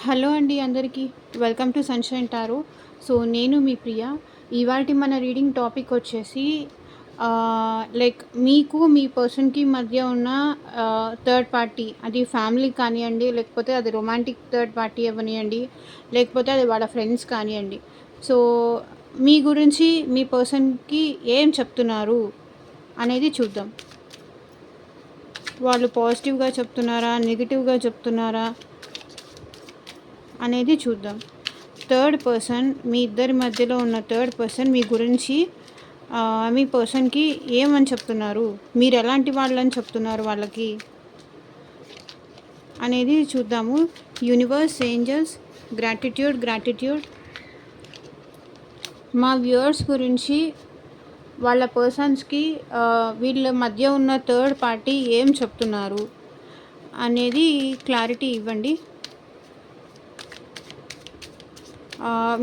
Hello అండి అందరికీ. Welcome to sunshine tarot. So, నేను మీ ప్రియ. ఇవాల్టి మన రీడింగ్ టాపిక్ వచ్చేసి లైక్ మీకు మీ పర్సన్‌కి మధ్య ఉన్న థర్డ్ పార్టీ అది ఫ్యామిలీ కానియండి, లేకపోతే అది రొమాంటిక్ థర్డ్ పార్టీ అవ్వనియండి, లేకపోతే అది వాళ్ళ ఫ్రెండ్స్ కానియండి. సో, మీ గురించి మీ పర్సన్‌కి ఏం చెప్తున్నారు అనేది చూద్దాం. వాళ్ళు పాజిటివ్‌గా చెప్తున్నారా? నెగెటివ్‌గా చెప్తున్నారా? అనేది చూద్దాం. థర్డ్ పర్సన్, మీ ఇద్దరి మధ్యలో ఉన్న థర్డ్ పర్సన్ మీ గురించి మీ పర్సన్కి ఏమని చెప్తున్నారు, మీరు ఎలాంటి వాళ్ళని చెప్తున్నారు వాళ్ళకి అనేది చూద్దాము. Universe, angels, gratitude. మా వ్యూవర్స్ గురించి వాళ్ళ పర్సన్స్కి వీళ్ళ మధ్య ఉన్న థర్డ్ పార్టీ ఏం చెప్తున్నారు అనేది క్లారిటీ ఇవ్వండి.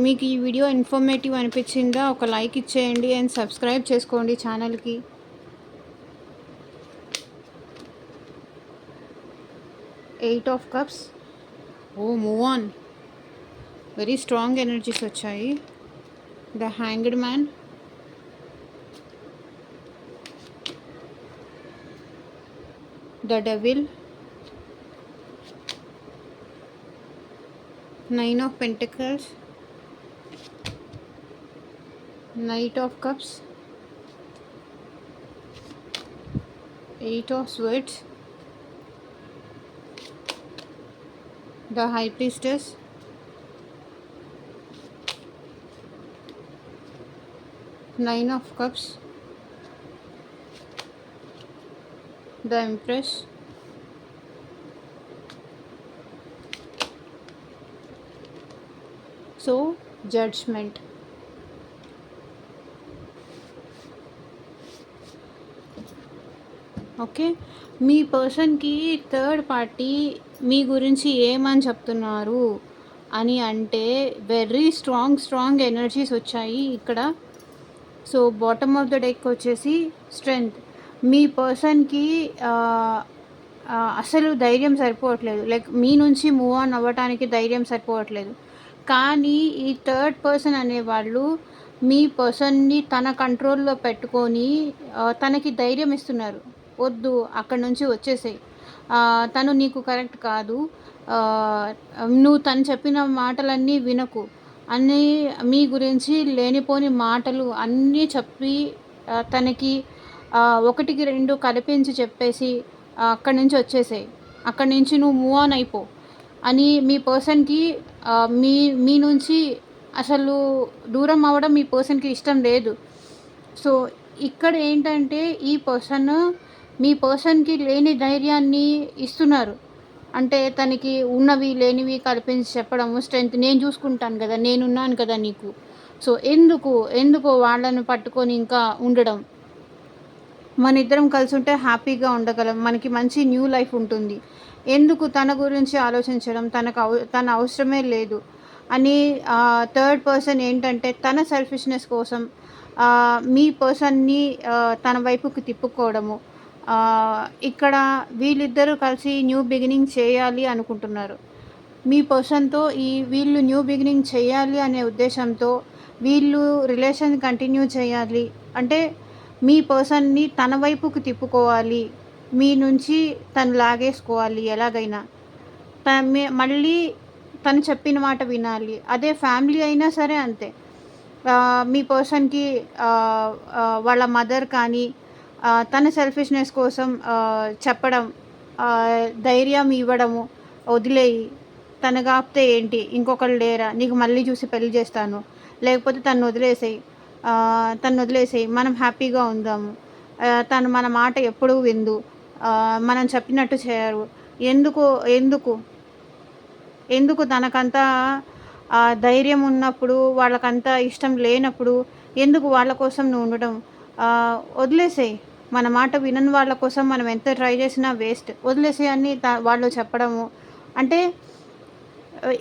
మీకు ఈ వీడియో ఇన్ఫర్మేటివ్ అనిపించిందా? ఒక లైక్ ఇచ్చేయండి అండ్ సబ్స్క్రైబ్ చేసుకోండి ఛానల్కి. Eight of cups. Move on. Very strong energies వచ్చాయి. The hanged man, the devil, nine of pentacles, Knight of Cups, Eight of Swords, the High Priestess, Nine of Cups, the Empress, so Judgment. Okay, మీ పర్సన్కి third party మీ గురించి ఏమని చెప్తున్నారు అని అంటే very strong energies వచ్చాయి ఇక్కడ. So bottom of the deck వచ్చేసి స్ట్రెంగ్త్. మీ పర్సన్కి అసలు ధైర్యం సరిపోవట్లేదు, లైక్ మీ నుంచి మూవ్ ఆన్ అవ్వటానికి ధైర్యం సరిపోవట్లేదు. కానీ ఈ థర్డ్ పర్సన్ అనేవాళ్ళు మీ పర్సన్ని తన కంట్రోల్లో పెట్టుకొని తనకి ధైర్యం ఇస్తున్నారు. వద్దు, అక్కడి నుంచి వచ్చేసేయి, తను నీకు కరెక్ట్ కాదు, నువ్వు తను చెప్పిన మాటలన్నీ వినకు అని మీ గురించి లేనిపోని మాటలు అన్నీ చెప్పి తనకి ఒకటికి రెండు కల్పించి చెప్పేసి అక్కడి నుంచి వచ్చేసేయి, అక్కడి నుంచి నువ్వు మూవ్ ఆన్ అయిపో అని మీ పర్సన్కి మీ మీ నుంచి అసలు దూరం అవ్వడం మీ పర్సన్కి ఇష్టం లేదు. సో ఇక్కడ ఏంటంటే ఈ పర్సన్ మీ పర్సన్కి లేని ధైర్యాన్ని ఇస్తున్నారు. అంటే తనకి ఉన్నవి లేనివి కల్పించి చెప్పడము, స్ట్రెంగ్త్, నేను చూసుకుంటాను కదా, నేనున్నాను కదా నీకు, సో ఎందుకు వాళ్ళను పట్టుకొని ఇంకా ఉండడం, మన ఇద్దరం కలిసి ఉంటే హ్యాపీగా ఉండగలం, మనకి మంచి న్యూ లైఫ్ ఉంటుంది, ఎందుకు తన గురించి ఆలోచించడం, తన అవసరమే లేదు అని థర్డ్ పర్సన్ ఏంటంటే తన సెల్ఫిష్నెస్ కోసం మీ పర్సన్ని తన వైపుకి తిప్పుకోవడము. ఇక్కడ వీళ్ళిద్దరూ కలిసి న్యూ బిగినింగ్ చేయాలి అనుకుంటున్నారు. మీ పర్సన్తో వీళ్ళు న్యూ బిగినింగ్ చేయాలి అనే ఉద్దేశంతో వీళ్ళు రిలేషన్ కంటిన్యూ చేయాలి అంటే మీ పర్సన్ని తన వైపుకి తిప్పుకోవాలి, మీ నుంచి తను లాగేసుకోవాలి ఎలాగైనా, మళ్ళీ తను చెప్పిన మాట వినాలి. అదే ఫ్యామిలీ అయినా సరే అంతే. మీ పర్సన్కి వాళ్ళ మదర్ కానీ తన సెల్ఫిష్నెస్ కోసం చెప్పడం, ధైర్యం ఇవ్వడము, వదిలేయి, తను కాపితే ఏంటి, ఇంకొకళ్ళు లేరా, నీకు మళ్ళీ చూసి పెళ్లి చేస్తాను, లేకపోతే తను వదిలేసేయి, మనం హ్యాపీగా ఉందాము, తను మన మాట ఎప్పుడూ విందు, మనం చెప్పినట్టు చేయరు, ఎందుకు తనకంతా ధైర్యం ఉన్నప్పుడు వాళ్ళకంతా ఇష్టం లేనప్పుడు ఎందుకు వాళ్ళ కోసం నువ్వు ఉండడం, వదిలేసేయి, మన మాట వినని వాళ్ళ కోసం మనం ఎంత ట్రై చేసినా వేస్ట్, వదిలేసేయి అని వాళ్ళు చెప్పడము. అంటే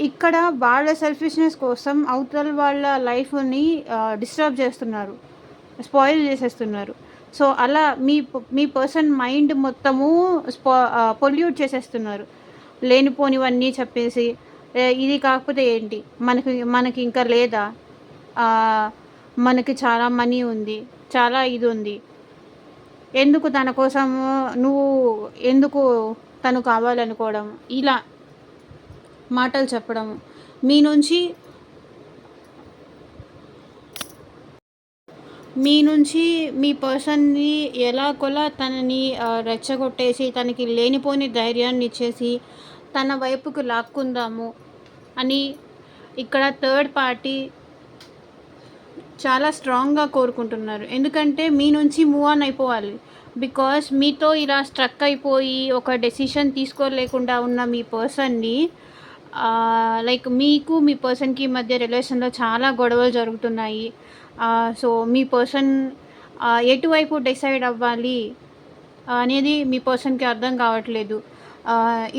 ఇక్కడ వాళ్ళ సెల్ఫిష్నెస్ కోసం అవతల వాళ్ళ లైఫ్ని డిస్టర్బ్ చేస్తున్నారు, స్పాయిల్ చేసేస్తున్నారు. సో అలా మీ పర్సన్ మైండ్ మొత్తము పొల్యూట్ చేసేస్తున్నారు, లేనిపోనివన్నీ చెప్పేసి ఇది కాకపోతే ఏంటి, మనకి మనకి ఇంకా లేదా, మనకి చాలా మనీ ఉంది, చాలా ఇది ఉంది, ఎందుకు తన కోసము నువ్వు, ఎందుకు తను కావాలనుకోవడం, ఇలా మాటలు చెప్పడం మీ నుంచి మీ పర్సన్‌ని ఎలాగోలా తనని రెచ్చగొట్టేసి, తనకి లేనిపోని ధైర్యాన్ని ఇచ్చేసి, తన వైపుకు లాక్కుందాము అని ఇక్కడ థర్డ్ పార్టీ చాలా స్ట్రాంగ్‌గా కోరుకుంటున్నారు. ఎందుకంటే మీ నుంచి మూవ్ ఆన్ అయిపోవాలి. బికాస్ మీతో ఇలా స్ట్రక్ అయిపోయి ఒక డెసిషన్ తీసుకోలేకుండా ఉన్న మీ పర్సన్‌ని లైక్ మీకు మీ పర్సన్‌కి మధ్య రిలేషన్‌లో చాలా గొడవలు జరుగుతున్నాయి. సో మీ పర్సన్ ఎటువైపు డిసైడ్ అవ్వాలి అనేది మీ పర్సన్‌కి అర్థం కావట్లేదు.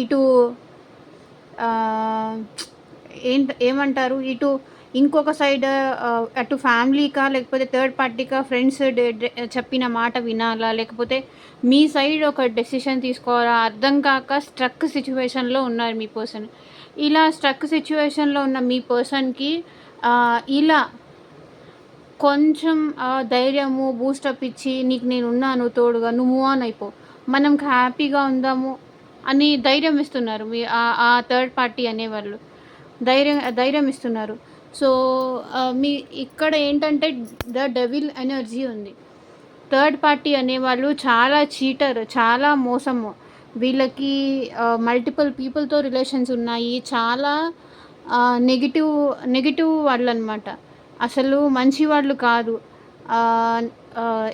ఇటు ఏమంటారు, ఇటు ఇంకొక సైడ్ అటు ఫ్యామిలీకా, లేకపోతే థర్డ్ పార్టీకా, ఫ్రెండ్స్ చెప్పిన మాట వినాలా, లేకపోతే మీ సైడ్ ఒక డెసిషన్ తీసుకోవాలా అర్థం కాక స్ట్రక్ సిచ్యువేషన్లో ఉన్నారు మీ పర్సన్. ఇలా స్ట్రక్ సిచ్యువేషన్లో ఉన్న మీ పర్సన్కి ఇలా కొంచెం ధైర్యము బూస్టప్ ఇచ్చి, నీకు నేనున్నాను తోడుగా, నువ్వు మూవ్ ఆన్ అయిపో, మనం హ్యాపీగా ఉందాము అని ధైర్యం ఇస్తున్నారు మీ ఆ థర్డ్ పార్టీ అనేవాళ్ళు. ధైర్యం ఇస్తున్నారు. సో మీ ఇక్కడ ఏంటంటే ద డెవిల్ ఎనర్జీ ఉంది. థర్డ్ పార్టీ అనేవాళ్ళు చాలా చీటర్, చాలా మోసము. వీళ్ళకి మల్టిపుల్ పీపుల్తో రిలేషన్స్ ఉన్నాయి. చాలా నెగిటివ్ వాళ్ళు అనమాట. అసలు మంచి వాళ్ళు కాదు.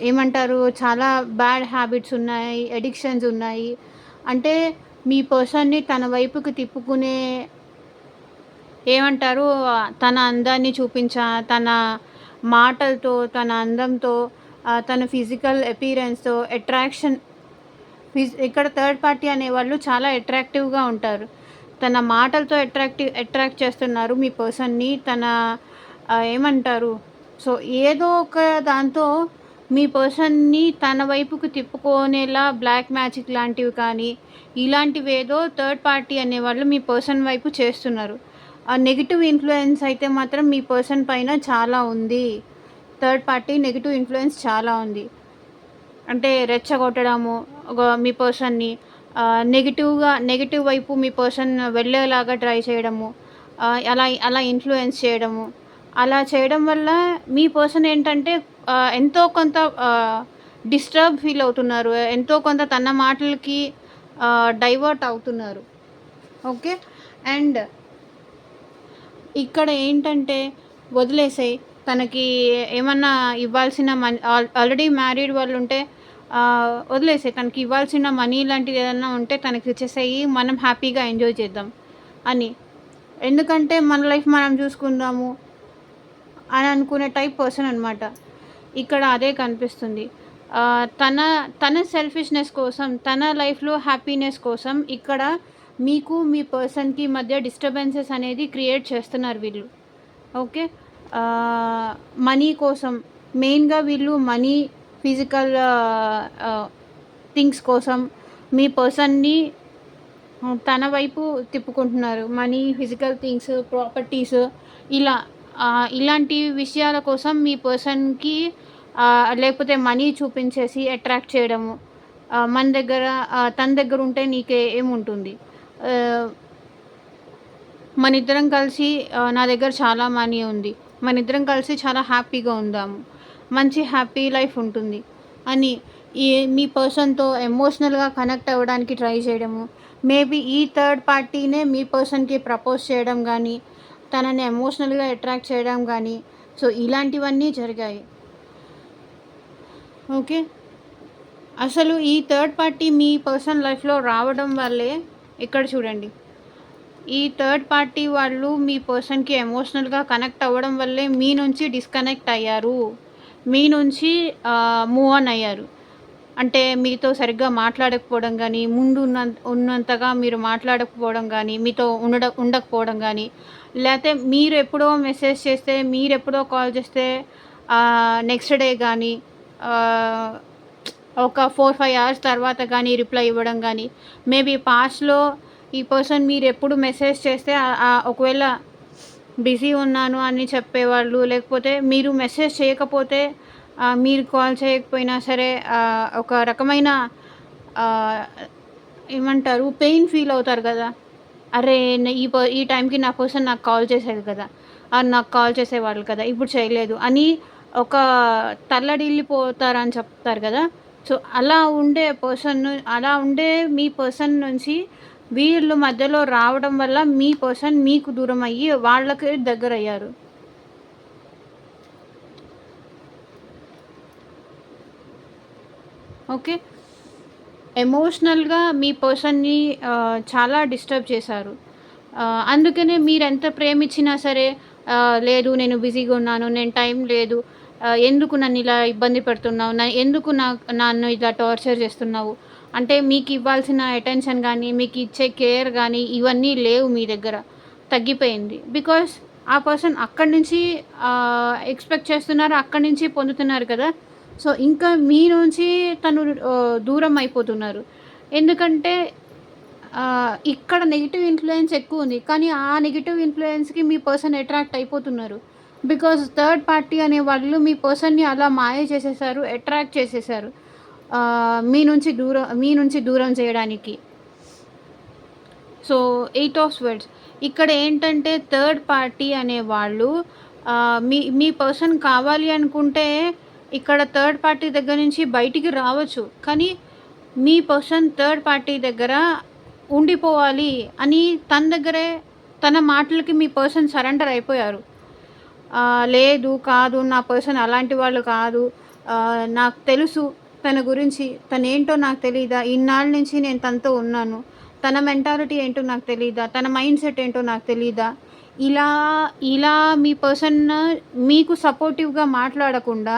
ఏమంటారు, చాలా బ్యాడ్ హ్యాబిట్స్ ఉన్నాయి, అడిక్షన్స్ ఉన్నాయి. అంటే మీ పర్సన్ని తన వైపుకి తిప్పుకునే, ఏమంటారు, తన అందాన్ని తన మాటలతో, తన అందంతో, తన ఫిజికల్ అపీరెన్స్తో అట్రాక్షన్. ఇక్కడ థర్డ్ పార్టీ అనేవాళ్ళు చాలా అట్రాక్టివ్గా ఉంటారు. తన మాటలతో అట్రాక్ట్ చేస్తున్నారు మీ పర్సన్ని. తన ఏమంటారు, సో ఏదో ఒక దాంతో మీ పర్సన్ని తన వైపుకు తిప్పుకునేలా బ్లాక్ మ్యాజిక్ లాంటివి కానీ ఇలాంటివి ఏదో థర్డ్ పార్టీ అనేవాళ్ళు మీ పర్సన్ వైపు చేస్తున్నారు. ఆ నెగిటివ్ ఇన్ఫ్లుయెన్స్ అయితే మాత్రం మీ పర్సన్ పైన చాలా ఉంది. థర్డ్ పార్టీ నెగిటివ్ ఇన్ఫ్లుయెన్స్ చాలా ఉంది. అంటే రెచ్చగొట్టడము మీ పర్సన్ని, నెగిటివ్ వైపు మీ పర్సన్ వెళ్ళేలాగా ట్రై చేయడము, అలా ఇన్ఫ్లుయెన్స్ చేయడము. అలా చేయడం వల్ల మీ పర్సన్ ఏంటంటే ఎంతో కొంత డిస్టర్బ్ ఫీల్ అవుతున్నారు. ఎంతో కొంత తన మాటలకి డైవర్ట్ అవుతున్నారు. ఓకే. అండ్ ఇక్కడ ఏంటంటే వదిలేసేయి, తనకి ఏమన్నా ఇవ్వాల్సిన మనీ, ఆల్రెడీ మ్యారీడ్ వాళ్ళు ఉంటే వదిలేసేయి, తనకి ఇవ్వాల్సిన మనీ లాంటిది ఏదన్నా ఉంటే తనకి ఇచ్చేసేయి, మనం హ్యాపీగా ఎంజాయ్ చేద్దాం అని. ఎందుకంటే మన లైఫ్ మనం చూసుకుందాము అని అనుకునే టైప్ పర్సన్ అనమాట. ఇక్కడ అదే కనిపిస్తుంది. తన సెల్ఫిష్నెస్ కోసం, తన లైఫ్లో హ్యాపీనెస్ కోసం ఇక్కడ మీకు మీ పర్సన్కి మధ్య డిస్టర్బెన్సెస్ అనేది క్రియేట్ చేస్తున్నారు వీళ్ళు. ఓకే. మనీ కోసం మెయిన్గా వీళ్ళు మనీ, ఫిజికల్ థింగ్స్ కోసం మీ పర్సన్ని తన వైపు తిప్పుకుంటున్నారు. మనీ, ఫిజికల్ థింగ్స్, ప్రాపర్టీస్, ఇలాంటి విషయాల కోసం మీ పర్సన్కి లేకపోతే మనీ చూపించేసి అట్రాక్ట్ చేయడము. మన దగ్గర తన దగ్గర ఉంటే నీకే ఏముంటుంది, మన ఇద్దరం కలిసి నా దగ్గర చాలా మనీ ఉంది, మన ఇద్దరం కలిసి చాలా హ్యాపీగా ఉందాము, మంచి హ్యాపీ లైఫ్ ఉంటుంది అని మీ పర్సన్తో ఎమోషనల్గా కనెక్ట్ అవ్వడానికి ట్రై చేయడము. మేబీ ఈ థర్డ్ పార్టీనే మీ పర్సన్కి ప్రపోజ్ చేయడం కానీ, తనని ఎమోషనల్గా అట్రాక్ట్ చేయడం కానీ, సో ఇలాంటివన్నీ జరిగాయి. ఓకే. అసలు ఈ థర్డ్ పార్టీ మీ పర్సన్ లైఫ్లో రావడం వల్లే ఇక్కడ చూడండి, ఈ థర్డ్ పార్టీ వాళ్ళు మీ పర్సన్కి ఎమోషనల్గా కనెక్ట్ అవ్వడం వల్లే మీ నుంచి డిస్కనెక్ట్ అయ్యారు, మీ నుంచి మూవ్ ఆన్ అయ్యారు. అంటే మీతో సరిగ్గా మాట్లాడకపోవడం కానీ, ముందు ఉన్నంతగా మీరు మాట్లాడకపోవడం కానీ, మీతో ఉండకపోవడం కానీ, లేకపోతే మీరు ఎప్పుడో మెసేజ్ చేస్తే, మీరు ఎప్పుడో కాల్ చేస్తే నెక్స్ట్ డే కానీ, ఒక 4-5 hours తర్వాత కానీ రిప్లై ఇవ్వడం కానీ, మేబీ పాస్ట్లో ఈ పర్సన్ మీరు ఎప్పుడు మెసేజ్ చేస్తే ఒకవేళ బిజీ ఉన్నాను అని చెప్పేవాళ్ళు, లేకపోతే మీరు మెసేజ్ చేయకపోతే మీరు కాల్ చేయకపోయినా సరే ఒక రకమైన ఏమంటారు పెయిన్ ఫీల్ అవుతారు కదా! అరే! ఈ టైంకి నా పర్సన్ నాకు కాల్ చేసేది కదా! నాకు కాల్ చేసేవాళ్ళు కదా! ఇప్పుడు చేయలేదు అని ఒక తల్లడిల్లిపోతారని చెప్తారు కదా! సో, అలా ఉండే మీ పర్సన్ నుంచి వీళ్ళు మధ్యలో రావడం వల్ల మీ పర్సన్ మీకు దూరమయ్యి వాళ్ళకి దగ్గరయ్యారు. ఓకే. ఎమోషనల్‌గా మీ పర్సన్‌ని చాలా డిస్టర్బ్ చేశారు. అందుకనే మీరెంత ప్రేమిచ్చినా సరే లేదు నేను బిజీగా ఉన్నాను, నేను టైం లేదు, ఎందుకు నన్నిలా ఇబ్బంది పెడుతున్నావు, ఎందుకు నన్ను ఇలా టార్చర్ చేస్తున్నావు, అంటే మీకివ్వాల్సిన అటెన్షన్ గానీ, మీకిచ్చే కేర్ గానీ ఇవన్నీ లేవు మీ దగ్గర. తగ్గిపోయింది. బికాస్ ఆ పర్సన్ అక్కడి నుంచి ఎక్స్‌పెక్ట్ చేస్తున్నారు, అక్కడి నుంచి పొందుతున్నారు కదా! సో, ఇంకా మీ నుంచి తను దూరం అయిపోతున్నారు. ఎందుకంటే ఇక్కడ నెగెటివ్ ఇన్‌ఫ్లూయెన్స్ ఎక్కువుంది. కానీ ఆ నెగెటివ్ ఇన్‌ఫ్లూయెన్స్‌కి మీ పర్సన్ అట్రాక్ట్ అయిపోతున్నారు. బికాజ్ థర్డ్ పార్టీ అనేవాళ్ళు మీ పర్సన్‌ని అలా మాయ చేసేసారు, అట్రాక్ట్ చేసేసారు. మీ నుంచి దూరం చేయడానికి. సో, 8 ఆఫ్ స్వర్డ్స్ ఇక్కడ ఏంటంటే థర్డ్ పార్టీ అనేవాళ్ళు మీ పర్సన్ కావాలి అనుకుంటే ఇక్కడ థర్డ్ పార్టీ దగ్గర నుంచి బయటికి రావచ్చు. కానీ మీ పర్సన్ థర్డ్ పార్టీ దగ్గర ఉండిపోవాలి అని తన దగ్గరే తన మాటలకి మీ పర్సన్ సరెండర్ అయిపోయారు. లేదు, కాదు, నా పర్సన్ అలాంటి వాళ్ళు కాదు, నాకు తెలుసు తన గురించి, తనేంటో నాకు తెలీదా, ఇన్నాళ్ళ నుంచి నేను తనతో ఉన్నాను, తన మెంటాలిటీ ఏంటో నాకు తెలీదా, తన మైండ్ సెట్ ఏంటో నాకు తెలీదా, ఇలా ఇలా మీ పర్సన్ మీకు సపోర్టివ్‌గా మాట్లాడకుండా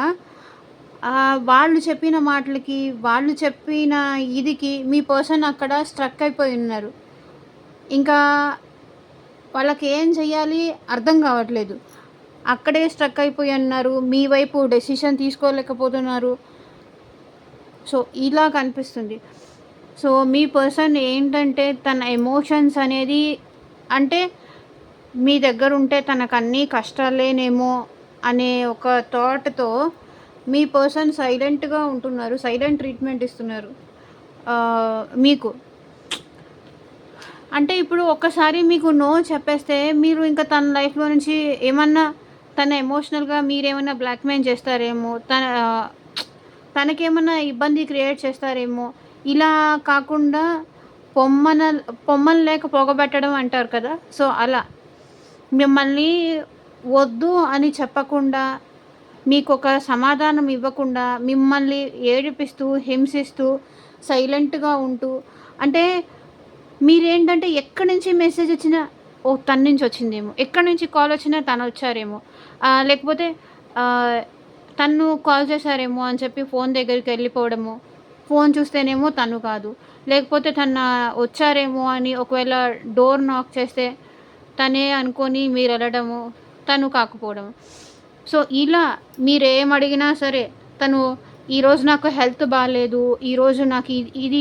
వాళ్ళు చెప్పిన మాటలకి, వాళ్ళు చెప్పిన ఇదికి మీ పర్సన్ అక్కడ స్ట్రక్ అయిపోయి ఉన్నారు. ఇంకా వాళ్ళకేం చెయ్యాలి అర్థం కావట్లేదు. అక్కడే స్ట్రక్ అయిపోయి ఉన్నారు. మీ వైపు డెసిషన్ తీసుకోలేకపోతున్నారు. సో, ఇలా కనిపిస్తుంది. సో, మీ పర్సన్ ఏంటంటే తన ఎమోషన్స్ అనేది అంటే మీ దగ్గర ఉంటే తనకన్నీ కష్టాలేనేమో అనే ఒక థాట్‌తో మీ పర్సన్ సైలెంట్‌గా ఉంటున్నారు. సైలెంట్ ట్రీట్మెంట్ ఇస్తున్నారు మీకు. అంటే ఇప్పుడు ఒక్కసారి మీకు నో చెప్పేస్తే మీరు ఇంకా తన లైఫ్‌లో నుంచి ఏమన్నా తన ఎమోషనల్‌గా మీరేమన్నా బ్లాక్‌మెయిల్ చేస్తారేమో, తనకేమన్నా ఇబ్బంది క్రియేట్ చేస్తారేమో. ఇలా కాకుండా పొమ్మన లేక పొగబెట్టడం అంటారు కదా! సో, అలా మిమ్మల్ని వద్దు అని చెప్పకుండా, మీకొక సమాధానం ఇవ్వకుండా, మిమ్మల్ని ఏడిపిస్తూ, హింసిస్తూ, సైలెంట్‌గా ఉంటూ, అంటే మీరేంటంటే ఎక్కడి నుంచి మెసేజ్ వచ్చినా ఓహ్! తన నుంచి వచ్చిందేమో, ఎక్కడి నుంచి కాల్ వచ్చినా తనొచ్చారేమో, లేకపోతే తను కాల్ చేశారేమో అని చెప్పి ఫోన్ దగ్గరికి వెళ్ళిపోవడము, ఫోన్ చూస్తేనేమో తను కాదు, లేకపోతే వచ్చారేమో అని ఒకవేళ డోర్ నాక్ చేస్తే తనే అనుకొని మీరు వెళ్ళడము, తను కాకపోవడం. సో, ఇలా మీరేమడిగినా సరే తను ఈరోజు నాకు హెల్త్ బాలేదు, ఈరోజు నాకు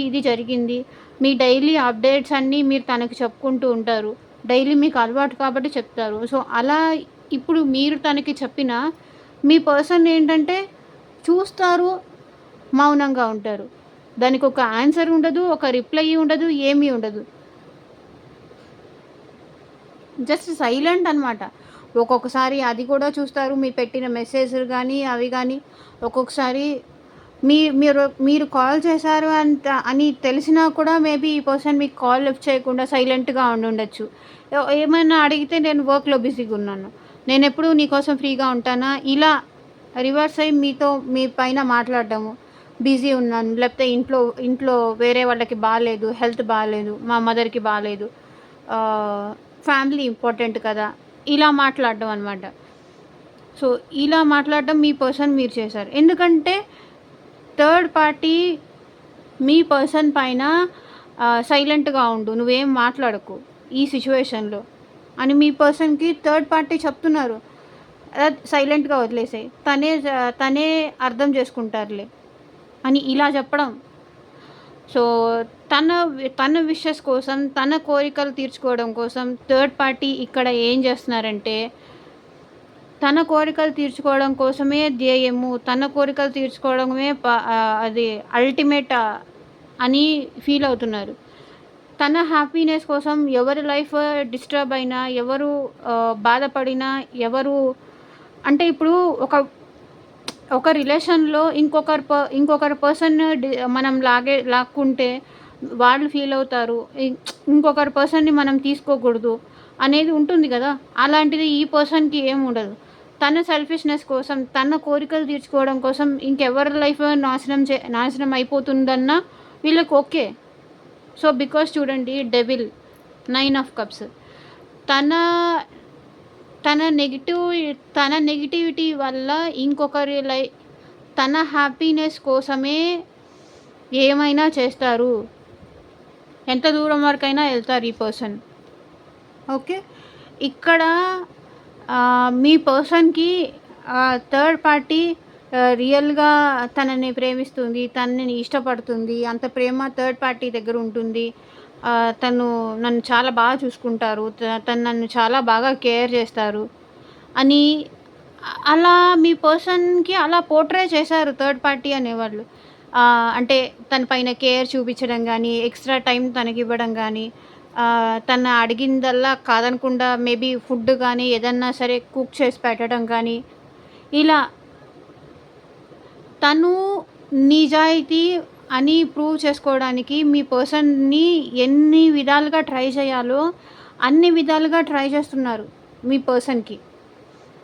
ఇది జరిగింది, మీ డైలీ అప్డేట్స్ అన్నీ మీరు తనకి చెప్పుకుంటూ ఉంటారు. డైలీ మీకు అలవాటు కాబట్టి చెప్తారు. సో, అలా ఇప్పుడు మీరు తనకి చెప్పినా మీ పర్సన్ ఏంటంటే చూస్తారు, మౌనంగా ఉంటారు. దానికి ఒక ఆన్సర్ ఉండదు, ఒక రిప్లై ఉండదు, ఏమీ ఉండదు. జస్ట్ సైలెంట్ అనమాట. ఒక్కొక్కసారి అది కూడా చూస్తారు, మీరు పెట్టిన మెసేజ్‌లు గానీ, అవి గానీ. ఒక్కొక్కసారి మీరు కాల్ చేశారు అని తెలిసినా కూడా మేబీ ఈ పర్సన్ మీకు కాల్ లిఫ్ట్ చేయకుండా సైలెంట్‌గా ఉండుండొచ్చు. ఏమైనా అడిగితే నేను వర్క్‌లో బిజీగా ఉన్నాను, నేనెప్పుడు నీకోసం ఫ్రీగా ఉంటానా, ఇలా రివర్స్ అయ్యి మీ పైన మాట్లాడడము. బిజీ ఉన్నాను, లేకపోతే ఇంట్లో వేరే వాళ్ళకి బాలేదు, హెల్త్ బాలేదు, మా మదర్‌కి బాలేదు, ఫ్యామిలీ ఇంపార్టెంట్ కదా, ఇలా మాట్లాడడం అనమాట. సో, ఇలా మాట్లాడడం మీ పర్సన్ మీరు చేశారు. ఎందుకంటే థర్డ్ పార్టీ మీ పర్సన్ పైన సైలెంట్‌గా ఉండు, నువ్వేం మాట్లాడకు ఈ సిచ్యువేషన్‌లో అని మీ పర్సన్‌కి థర్డ్ పార్టీ చెప్తున్నారు. సైలెంట్‌గా వదిలేసేయి, తనే అర్థం చేసుకుంటారులే అని ఇలా చెప్పడం. సో, తన విషెస్ కోసం, తన కోరికలు తీర్చుకోవడం కోసం థర్డ్ పార్టీ ఇక్కడ ఏం చేస్తున్నారంటే, తన కోరికలు తీర్చుకోవడం కోసమే ధ్యేయము, తన కోరికలు తీర్చుకోవడమే అది అల్టిమేట్ అని ఫీల్ అవుతున్నారు. తన హ్యాపీనెస్ కోసం ఎవరి లైఫ్ డిస్టర్బ్ అయినా, ఎవరు బాధపడినా, ఎవరు అంటే ఇప్పుడు ఒక రిలేషన్‌లో ఇంకొకరి పర్సన్ మనం లాక్కుంటే వాళ్ళు ఫీల్ అవుతారు. ఇంకొకరి పర్సన్‌ని మనం తీసుకోకూడదు అనేది ఉంటుంది కదా! అలాంటిది ఈ పర్సన్‌కి ఏముండదు. తన సెల్ఫిష్‌నెస్ కోసం, తన కోరికలు తీర్చుకోవడం కోసం ఇంకెవరి లైఫ్ నాశనం అయిపోతుందన్నా వీళ్ళకి ఓకే. సో, బికాజ్ చూడండి డెవిల్ 9 ఆఫ్ కప్స్ తన తన నెగటివిటీ వల్ల ఇంకొకరి తన హ్యాపీనెస్ కోసమే ఏమైనా చేస్తారు. ఎంత దూరం వరకైనా వెళ్తారు ఈ పర్సన్. ఓకే. ఇక్కడ మీ పర్సన్‌కి థర్డ్ పార్టీ రియల్‌గా తనని ప్రేమిస్తుంది, తనని ఇష్టపడుతుంది. అంత ప్రేమ థర్డ్ పార్టీ దగ్గర ఉంటుంది. తను నన్ను చాలా బాగా చూసుకుంటారు. తను నన్ను చాలా బాగా కేర్ చేస్తారు అని అలా మీ పర్సన్‌కి అలా పోర్ట్రే చేశారు థర్డ్ పార్టీ అనేవాళ్ళు. అంటే తన పైన కేర్ చూపించడం గానీ, ఎక్స్ట్రా టైం తనకివ్వడం గానీ, తను అడిగిందల్లా కాదనకుండా మేబీ ఫుడ్ కానీ ఏదన్నా సరే కుక్ చేసి పెట్టడం కానీ, ఇలా తను నిజాయితీ అని ప్రూవ్ చేసుకోవడానికి మీ పర్సన్‌ని ఎన్ని విధాలుగా ట్రై చేయాలో అన్ని విధాలుగా ట్రై చేస్తున్నారు మీ పర్సన్‌కి.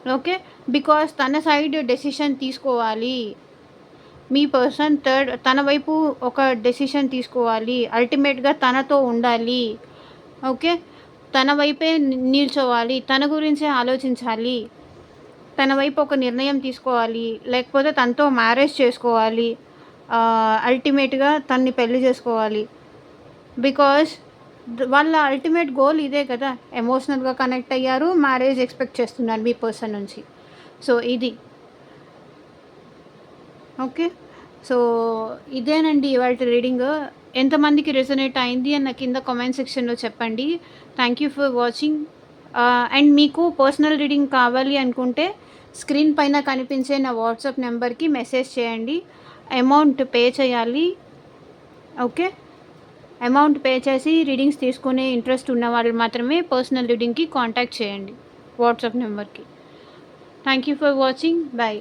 ఓకే. బికాజ్ తన సైడ్ డెసిషన్ తీసుకోవాలి. మీ పర్సన్ తన వైపు ఒక డెసిషన్ తీసుకోవాలి. అల్టిమేట్‌గా తనతో ఉండాలి. ఓకే. తన వైపే నిల్చోవాలి. తన గురించే ఆలోచించాలి. తన వైపు ఒక నిర్ణయం తీసుకోవాలి. లేకపోతే తనతో మ్యారేజ్ చేసుకోవాలి. అల్టిమేట్‌గా తనని పెళ్లి చేసుకోవాలి. బికాజ్ వాళ్ళ అల్టిమేట్ గోల్ ఇదే కదా! ఎమోషనల్‌గా కనెక్ట్ అయ్యారు. మ్యారేజ్ ఎక్స్‌పెక్ట్ చేస్తున్నారు మీ పర్సన్ నుంచి. సో, ఇది. ఓకే. సో, ఇదేనండి ఇవాల్టి రీడింగ్. ఎంతమందికి రెసొనేట్ అయింది అని కింద కామెంట్ సెక్షన్‌లో చెప్పండి. Thank you for watching. And మీకు పర్సనల్ రీడింగ్ కావాలి అనుకుంటే స్క్రీన్ పైన కనిపించే నా వాట్సాప్ నెంబర్‌కి మెసేజ్ చేయండి. అమౌంట్ పే చేయాలి. ఓకే. అమౌంట్ పే చేసి రీడింగ్స్ తీసుకునే ఇంట్రెస్ట్ ఉన్న వాళ్ళు మాత్రమే పర్సనల్ రీడింగ్‌కి కాంటాక్ట్ చేయండి వాట్సాప్ నెంబర్‌కి. Thank you for watching. By.